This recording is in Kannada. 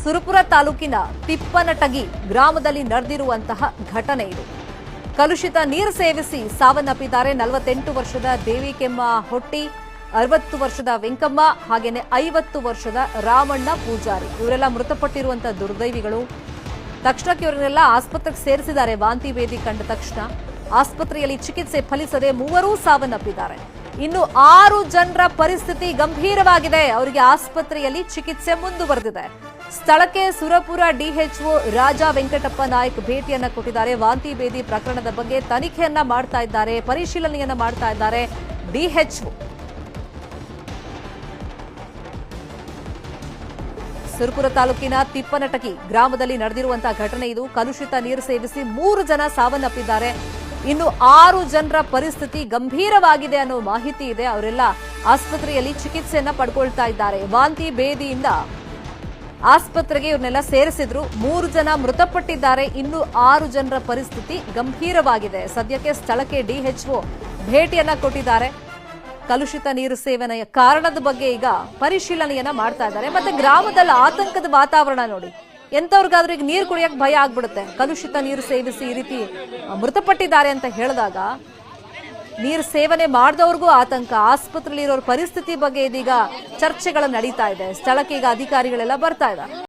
ಸುರಪುರ ತಾಲೂಕಿನ ತಿಪ್ಪನಟಗಿ ಗ್ರಾಮದಲ್ಲಿ ನಡೆದಿರುವಂತಹ ಘಟನೆ ಇದು. ಕಲುಷಿತ ನೀರು ಸೇವಿಸಿ ಸಾವನ್ನಪ್ಪಿದ್ದಾರೆ 48 ವರ್ಷದ ದೇವಿಕೆಮ್ಮ ಹೊಟ್ಟಿ, 60 ವರ್ಷದ ವೆಂಕಮ್ಮ, ಹಾಗೇನೆ 50 ವರ್ಷದ ರಾಮಣ್ಣ ಪೂಜಾರಿ. ಇವರೆಲ್ಲ ಮೃತಪಟ್ಟಿರುವಂತಹ ದುರ್ದೈವಿಗಳು. ತಕ್ಷಣಕ್ಕೆ ಇವರನ್ನೆಲ್ಲ ಆಸ್ಪತ್ರೆಗೆ ಸೇರಿಸಿದ್ದಾರೆ. ವಾಂತಿ ಭೇದಿ ಕಂಡ ತಕ್ಷಣ ಆಸ್ಪತ್ರೆಯಲ್ಲಿ ಚಿಕಿತ್ಸೆ ಫಲಿಸದೆ ಮೂವರೂ ಸಾವನ್ನಪ್ಪಿದ್ದಾರೆ. ಇನ್ನು 6 ಜನರ ಪರಿಸ್ಥಿತಿ ಗಂಭೀರವಾಗಿದೆ. ಅವರಿಗೆ ಆಸ್ಪತ್ರೆಯಲ್ಲಿ ಚಿಕಿತ್ಸೆ ಮುಂದುವರೆದಿದೆ. ಸ್ಥಳಕ್ಕೆ ಸುರಪುರ ಡಿಎಚ್ಒ ರಾಜಾ ವೆಂಕಟಪ್ಪ ನಾಯ್ಕ್ ಭೇಟಿಯನ್ನ ಕೊಟ್ಟಿದ್ದಾರೆ. ವಾಂತಿ ಭೇದಿ ಪ್ರಕರಣದ ಬಗ್ಗೆ ತನಿಖೆಯನ್ನ ಮಾಡ್ತಾ ಇದ್ದಾರೆ, ಪರಿಶೀಲನೆಯನ್ನ ಮಾಡ್ತಾ ಇದ್ದಾರೆ ಡಿಎಚ್ಒ. ಸುರಪುರ ತಾಲೂಕಿನ ತಿಪ್ಪನಟಗಿ ಗ್ರಾಮದಲ್ಲಿ ನಡೆದಿರುವಂತಹ ಘಟನೆ ಇದು. ಕಲುಷಿತ ನೀರು ಸೇವಿಸಿ 3 ಜನ ಸಾವನ್ನಪ್ಪಿದ್ದಾರೆ. ಇನ್ನು 6 ಜನರ ಪರಿಸ್ಥಿತಿ ಗಂಭೀರವಾಗಿದೆ ಅನ್ನೋ ಮಾಹಿತಿ ಇದೆ. ಅವರೆಲ್ಲ ಆಸ್ಪತ್ರೆಯಲ್ಲಿ ಚಿಕಿತ್ಸೆಯನ್ನ ಪಡ್ಕೊಳ್ತಾ ಇದ್ದಾರೆ. ವಾಂತಿ ಭೇದಿಯಿಂದ ಆಸ್ಪತ್ರೆಗೆ ಇವ್ರನ್ನೆಲ್ಲ ಸೇರಿಸಿದ್ರು. 3 ಜನ ಮೃತಪಟ್ಟಿದ್ದಾರೆ. ಇನ್ನು 6 ಜನರ ಪರಿಸ್ಥಿತಿ ಗಂಭೀರವಾಗಿದೆ. ಸದ್ಯಕ್ಕೆ ಸ್ಥಳಕ್ಕೆ ಡಿಎಚ್ಒ ಭೇಟಿಯನ್ನ ಕೊಟ್ಟಿದ್ದಾರೆ. ಕಲುಷಿತ ನೀರು ಸೇವನೆಯ ಕಾರಣದ ಬಗ್ಗೆ ಈಗ ಪರಿಶೀಲನೆಯನ್ನ ಮಾಡ್ತಾ ಇದ್ದಾರೆ. ಮತ್ತೆ ಗ್ರಾಮದಲ್ಲಿ ಆತಂಕದ ವಾತಾವರಣ ನೋಡಿ. ಎಂತವ್ರಿಗಾದ್ರೂ ಈಗ ನೀರು ಕುಡಿಯಕ್ಕೆ ಭಯ ಆಗ್ಬಿಡುತ್ತೆ. ಕಲುಷಿತ ನೀರು ಸೇವಿಸಿ ಈ ರೀತಿ ಮೃತಪಟ್ಟಿದ್ದಾರೆ ಅಂತ ಹೇಳಿದಾಗ ನೀರು ಸೇವನೆ ಮಾಡಿದವ್ರಿಗೂ ಆತಂಕ. ಆಸ್ಪತ್ರೆಯಲ್ಲಿ ಇರೋರ ಪರಿಸ್ಥಿತಿ ಬಗ್ಗೆ ಇದೀಗ ಚರ್ಚೆಗಳು ನಡೀತಾ ಇದೆ. ಸ್ಥಳಕ್ಕೆ ಈಗ ಅಧಿಕಾರಿಗಳೆಲ್ಲ ಬರ್ತಾ ಇದ್ದಾರೆ.